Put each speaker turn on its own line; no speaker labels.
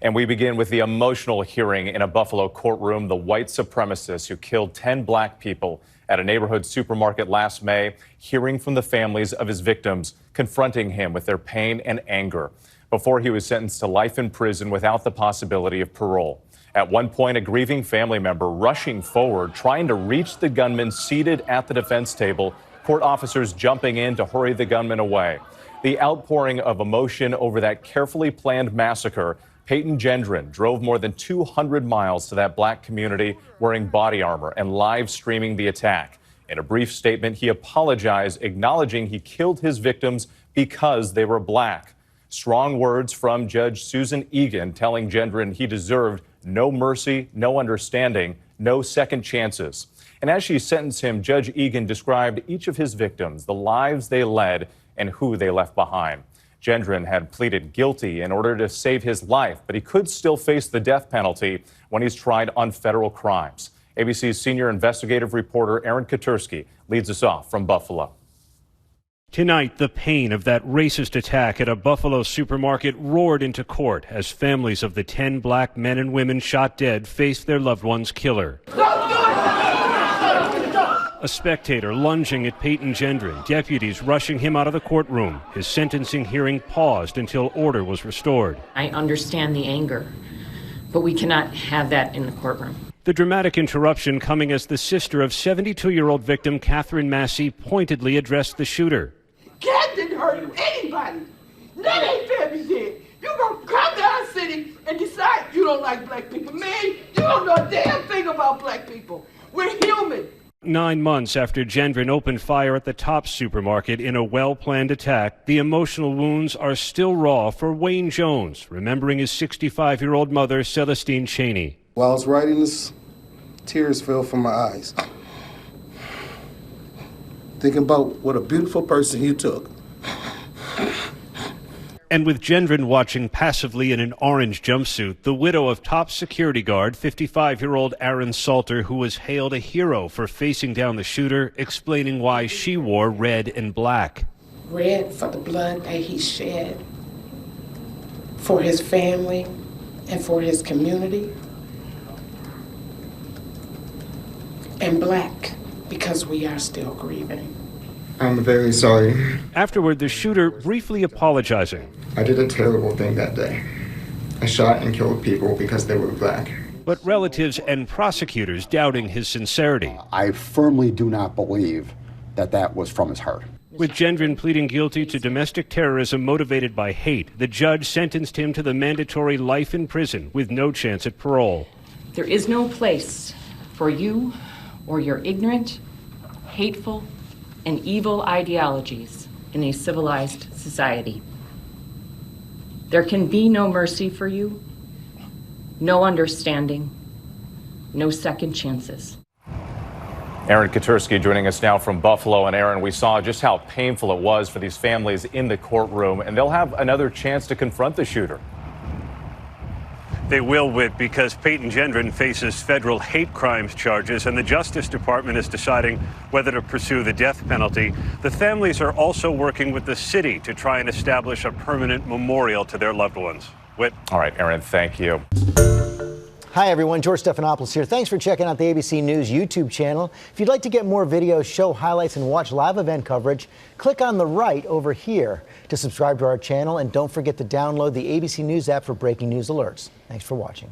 And we begin with the emotional hearing in a Buffalo courtroom. The white supremacist who killed 10 black people at a neighborhood supermarket last May, hearing from the families of his victims, confronting him with their pain and anger before he was sentenced to life in prison without the possibility of parole. At one point, a grieving family member rushing forward, trying to reach the gunman seated at the defense table, court officers jumping in to hurry the gunman away. The outpouring of emotion over that carefully planned massacre. Peyton Gendron drove more than 200 miles to that black community wearing body armor and live streaming the attack. In a brief statement, he apologized, acknowledging he killed his victims because they were black. Strong words from Judge Susan Egan telling Gendron he deserved no mercy, no understanding, no second chances. And as she sentenced him, Judge Egan described each of his victims, the lives they led, and who they left behind. Gendron had pleaded guilty in order to save his life, but he could still face the death penalty when he's tried on federal crimes. ABC's senior investigative reporter Aaron Katursky leads us off from Buffalo.
Tonight, the pain of that racist attack at a Buffalo supermarket roared into court as families of the 10 black men and women shot dead faced their loved one's killer. A spectator lunging at Peyton Gendron, deputies rushing him out of the courtroom. His sentencing hearing paused until order was restored.
I understand the anger, but we cannot have that in the courtroom.
The dramatic interruption coming as the sister of 72-year-old victim Catherine Massey pointedly addressed the shooter.
Cat didn't hurt anybody. That ain't fair to did. You gonna come to our city and decide you don't like black people. Man, you don't know a damn thing about black people. We're human.
9 months after Gendron opened fire at the Tops supermarket in a well-planned attack, the emotional wounds are still raw for Wayne Jones, remembering his 65-year-old mother, Celestine Cheney.
While I was writing this, tears fell from my eyes. Thinking about what a beautiful person you took.
And with Gendron watching passively in an orange jumpsuit, the widow of top security guard, 55-year-old Aaron Salter, who was hailed a hero for facing down the shooter, explaining why she wore red and black.
Red for the blood that he shed for his family and for his community. And black because we are still grieving.
I'm very sorry.
Afterward, the shooter briefly apologizing.
I did a terrible thing that day. I shot and killed people because they were black.
But relatives and prosecutors doubting his sincerity.
I firmly do not believe that that was from his heart.
With Gendron pleading guilty to domestic terrorism motivated by hate, the judge sentenced him to the mandatory life in prison with no chance at parole.
There is no place for you or your ignorant, hateful, and evil ideologies in a civilized society. There can be no mercy for you, no understanding, no second chances.
Aaron Katursky joining us now from Buffalo. And Aaron, we saw just how painful it was for these families in the courtroom, and they'll have another chance to confront the shooter.
They will, Whit, because Peyton Gendron faces federal hate crimes charges, and the Justice Department is deciding whether to pursue the death penalty. The families are also working with the city to try and establish a permanent memorial to their loved ones. Whit.
All right, Aaron, thank you.
Hi, everyone. George Stephanopoulos here. Thanks for checking out the ABC News YouTube channel. If you'd like to get more videos, show highlights, and watch live event coverage, click on the right over here to subscribe to our channel. And don't forget to download the ABC News app for breaking news alerts. Thanks for watching.